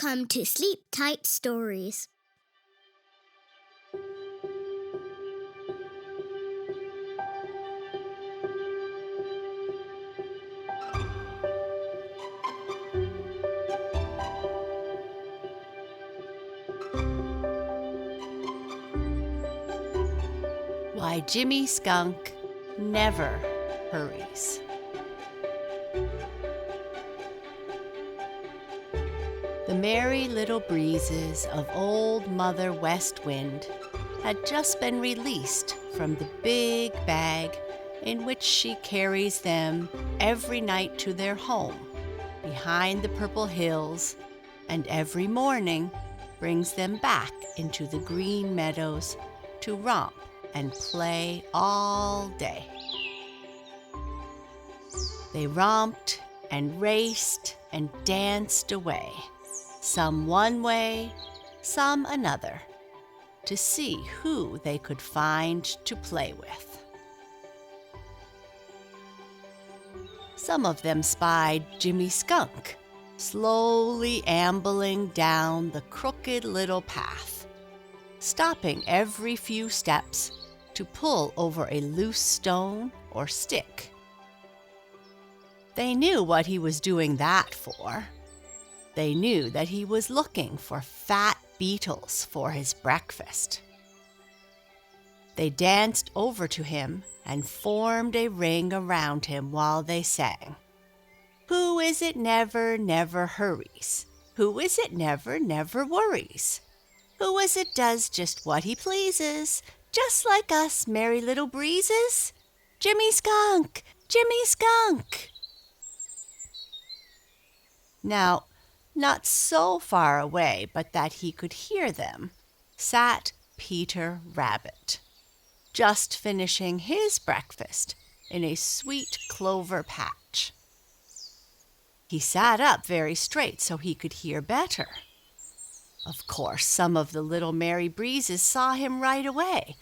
Welcome to Sleep Tight Stories. Why Jimmy Skunk never hurries. The merry little breezes of Old Mother West Wind had just been released from the big bag in which she carries them every night to their home behind the purple hills, and every morning brings them back into the green meadows to romp and play all day. They romped and raced and danced away, some one way, some another, to see who they could find to play with. Some of them spied Jimmy Skunk slowly ambling down the crooked little path, stopping every few steps to pull over a loose stone or stick. They knew what he was doing that for. They knew that he was looking for fat beetles for his breakfast. They danced over to him and formed a ring around him while they sang, "Who is it never, never hurries? Who is it never, never worries? Who is it does just what he pleases, just like us merry little breezes? Jimmy Skunk! Jimmy Skunk!" Now, not so far away but that he could hear them, sat Peter Rabbit, just finishing his breakfast in a sweet clover patch. He sat up very straight so he could hear better. Of course, some of the little merry breezes saw him right away.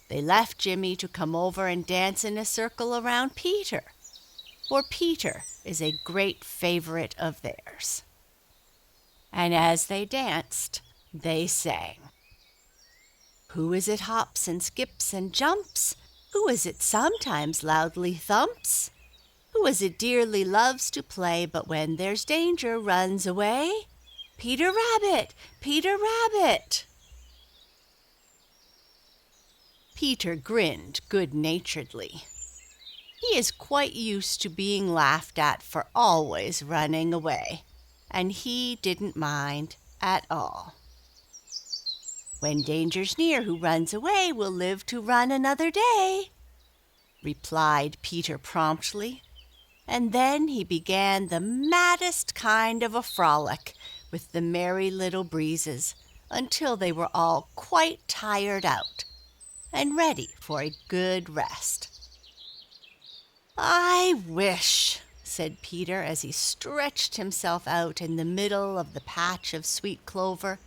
They left Jimmy to come over and dance in a circle around Peter, for Peter is a great favorite of theirs. And as they danced, they sang, "Who is it hops and skips and jumps? Who is it sometimes loudly thumps? Who is it dearly loves to play, but when there's danger runs away? Peter Rabbit! Peter Rabbit!" Peter grinned good-naturedly. He is quite used to being laughed at for always running away, and he didn't mind at all. "When danger's near, who runs away will live to run another day," replied Peter promptly, and then he began the maddest kind of a frolic with the merry little breezes until they were all quite tired out and ready for a good rest. "I wish," said Peter as he stretched himself out in the middle of the patch of sweet clover,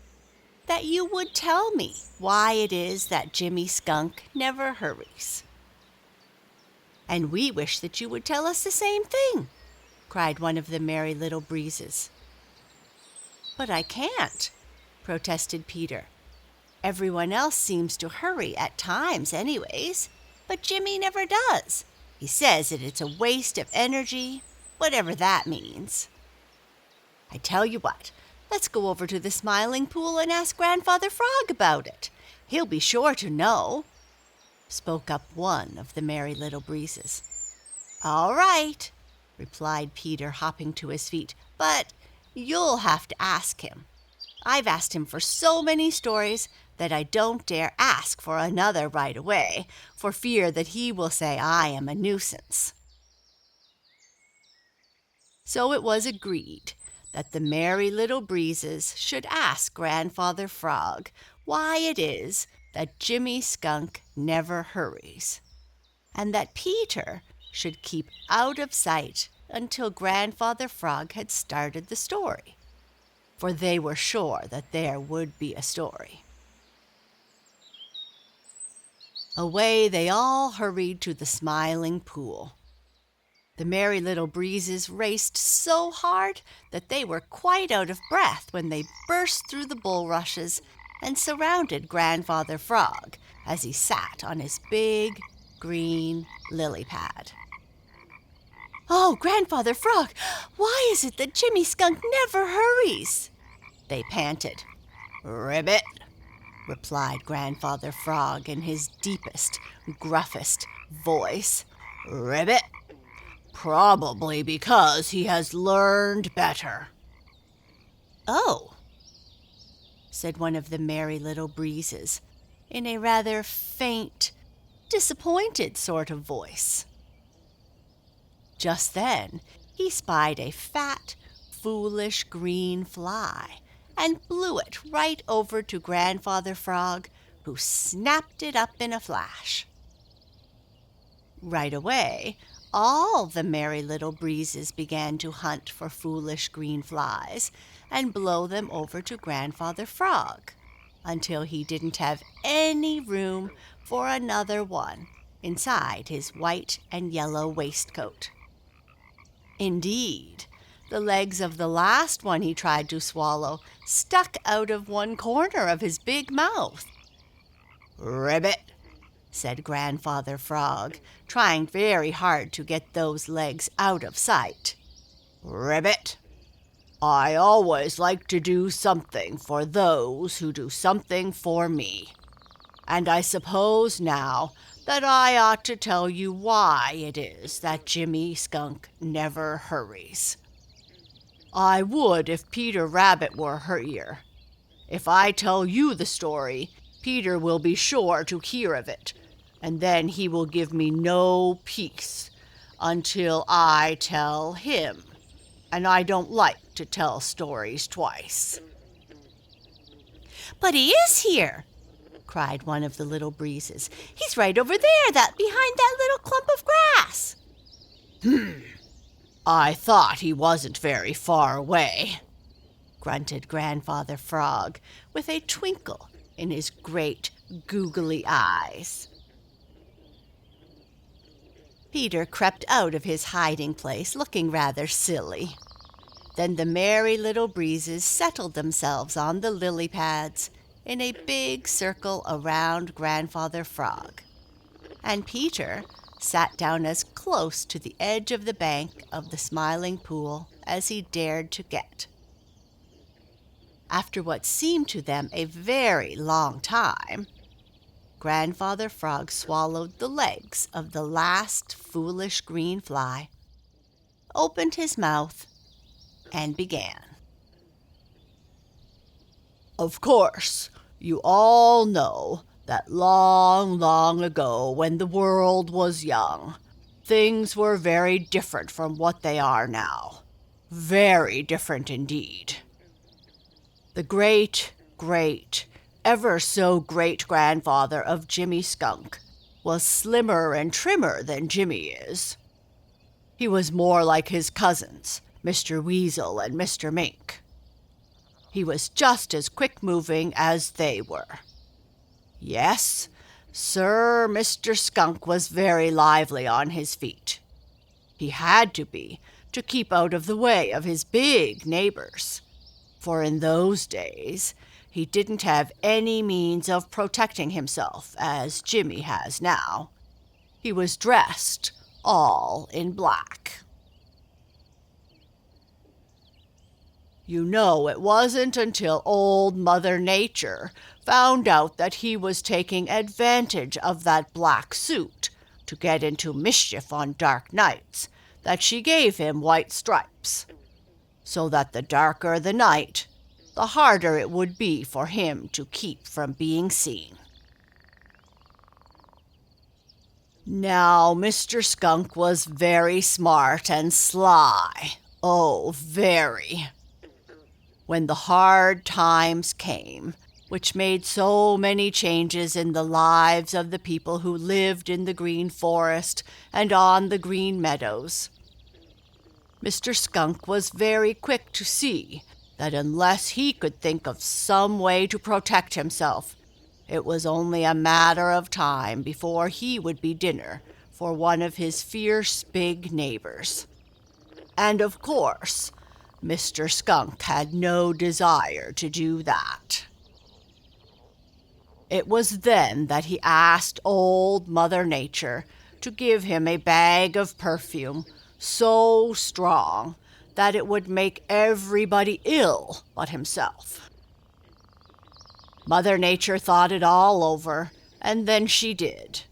"that you would tell me why it is that Jimmy Skunk never hurries." "And we wish that you would tell us the same thing," cried one of the merry little breezes. "But I can't," protested Peter. "Everyone else seems to hurry at times anyways, but Jimmy never does. He says that it's a waste of energy, whatever that means." "I tell you what, let's go over to the Smiling Pool and ask Grandfather Frog about it. He'll be sure to know," spoke up one of the merry little breezes. "All right," replied Peter, hopping to his feet, "but you'll have to ask him. I've asked him for so many stories that I don't dare ask for another right away, for fear that he will say I am a nuisance." So it was agreed that the merry little breezes should ask Grandfather Frog why it is that Jimmy Skunk never hurries, and that Peter should keep out of sight until Grandfather Frog had started the story, for they were sure that there would be a story. Away they all hurried to the Smiling Pool. The Merry Little Breezes raced so hard that they were quite out of breath when they burst through the bulrushes and surrounded Grandfather Frog as he sat on his big green lily pad. "Oh, Grandfather Frog, why is it that Jimmy Skunk never hurries?" they panted. "Ribbit," replied Grandfather Frog in his deepest, gruffest voice. "Ribbit. Probably because he has learned better." "Oh," said one of the Merry Little Breezes in a rather faint, disappointed sort of voice. Just then he spied a fat, foolish green fly and blew it right over to Grandfather Frog, who snapped it up in a flash. Right away, all the Merry Little Breezes began to hunt for foolish green flies and blow them over to Grandfather Frog until he didn't have any room for another one inside his white and yellow waistcoat. Indeed, the legs of the last one he tried to swallow stuck out of one corner of his big mouth. "Ribbit," said Grandfather Frog, trying very hard to get those legs out of sight. "Ribbit, I always like to do something for those who do something for me. And I suppose now that I ought to tell you why it is that Jimmy Skunk never hurries. I would if Peter Rabbit were here. If I tell you the story, Peter will be sure to hear of it, and then he will give me no peace until I tell him. And I don't like to tell stories twice." "But he is here!" cried one of the Little Breezes. "He's right over there, behind that little clump of grass." "I thought he wasn't very far away," grunted Grandfather Frog with a twinkle in his great googly eyes. Peter crept out of his hiding place looking rather silly. Then the Merry Little Breezes settled themselves on the lily pads in a big circle around Grandfather Frog, and Peter sat down as close to the edge of the bank of the Smiling Pool as he dared to get. After what seemed to them a very long time, Grandfather Frog swallowed the legs of the last foolish green fly, opened his mouth, and began. "Of course, you all know that long, long ago when the world was young, things were very different from what they are now. Very different indeed. The great, ever so great-grandfather of Jimmy Skunk was slimmer and trimmer than Jimmy is. He was more like his cousins, Mr. Weasel and Mr. Mink. He was just as quick-moving as they were. Yes, Sir Mr. Skunk was very lively on his feet. He had to be to keep out of the way of his big neighbors, for in those days he didn't have any means of protecting himself as Jimmy has now. He was dressed all in black. You know, it wasn't until Old Mother Nature found out that he was taking advantage of that black suit to get into mischief on dark nights that she gave him white stripes, so that the darker the night, the harder it would be for him to keep from being seen. Now, Mr. Skunk was very smart and sly. Oh, very. When the hard times came, which made so many changes in the lives of the people who lived in the green forest and on the green meadows, Mr. Skunk was very quick to see that unless he could think of some way to protect himself, it was only a matter of time before he would be dinner for one of his fierce big neighbors. And of course, Mr. Skunk had no desire to do that. It was then that he asked Old Mother Nature to give him a bag of perfume so strong that it would make everybody ill but himself. Mother Nature thought it all over, and then she did.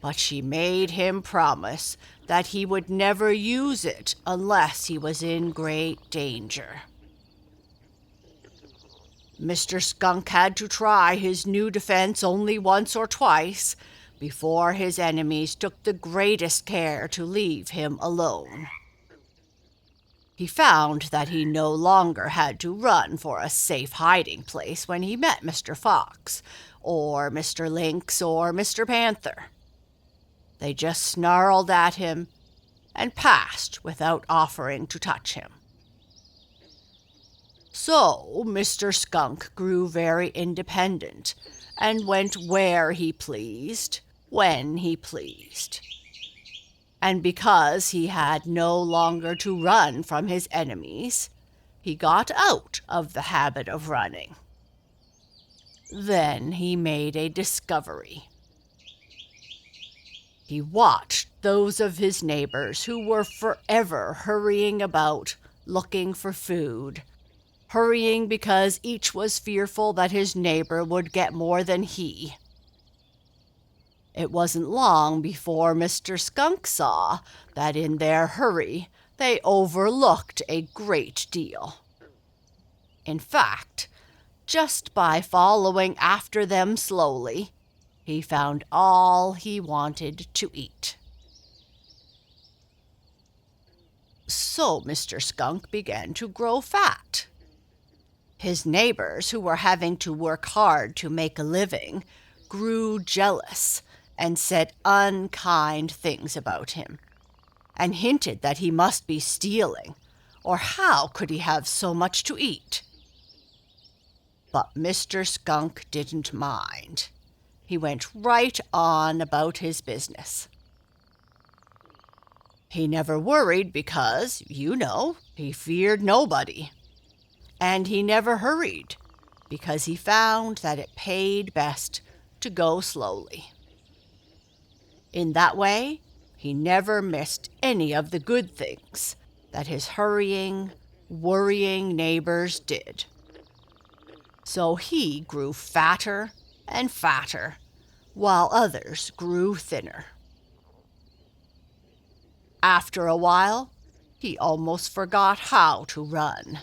But she made him promise that he would never use it unless he was in great danger. Mr. Skunk had to try his new defense only once or twice before his enemies took the greatest care to leave him alone. He found that he no longer had to run for a safe hiding place when he met Mr. Fox, or Mr. Lynx, or Mr. Panther. They just snarled at him and passed without offering to touch him. So Mr. Skunk grew very independent and went where he pleased, when he pleased. And because he had no longer to run from his enemies, he got out of the habit of running. Then he made a discovery. He watched those of his neighbors who were forever hurrying about, looking for food, hurrying because each was fearful that his neighbor would get more than he. It wasn't long before Mr. Skunk saw that in their hurry they overlooked a great deal. In fact, just by following after them slowly, he found all he wanted to eat. So Mr. Skunk began to grow fat. His neighbors, who were having to work hard to make a living, grew jealous and said unkind things about him, and hinted that he must be stealing, or how could he have so much to eat? But Mr. Skunk didn't mind. He went right on about his business. He never worried because, he feared nobody. And he never hurried because he found that it paid best to go slowly. In that way, he never missed any of the good things that his hurrying, worrying neighbors did. So he grew fatter and fatter, while others grew thinner. After a while, he almost forgot how to run.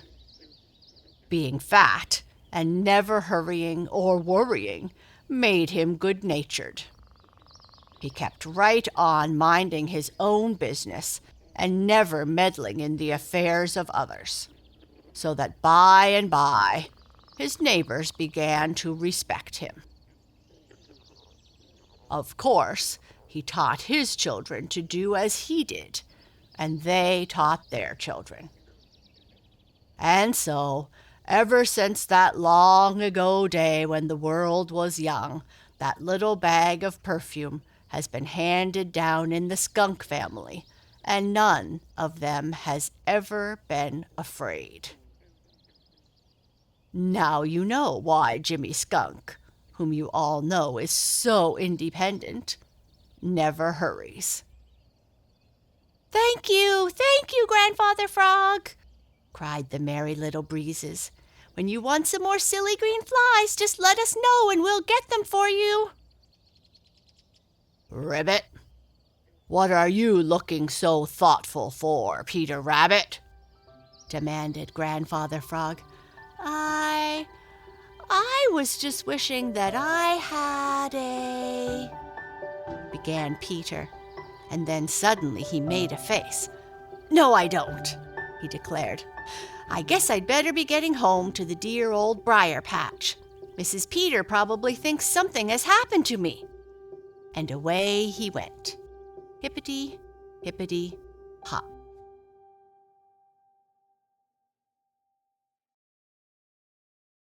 Being fat and never hurrying or worrying made him good-natured. He kept right on minding his own business and never meddling in the affairs of others, so that by and by his neighbors began to respect him. Of course, he taught his children to do as he did, and they taught their children. And so, ever since that long ago day when the world was young, that little bag of perfume has been handed down in the skunk family, and none of them has ever been afraid. Now you know why Jimmy Skunk, whom you all know is so independent, never hurries. Thank you, Grandfather Frog, cried the Merry Little Breezes. When you want some more silly green flies, just let us know and we'll get them for you. Ribbit, what are you looking so thoughtful for, Peter Rabbit? Demanded Grandfather Frog. I was just wishing that I had a... began Peter, and then suddenly he made a face. No, I don't, he declared. I guess I'd better be getting home to the dear old briar patch. Mrs. Peter probably thinks something has happened to me. And away he went. Hippity, hippity, hop.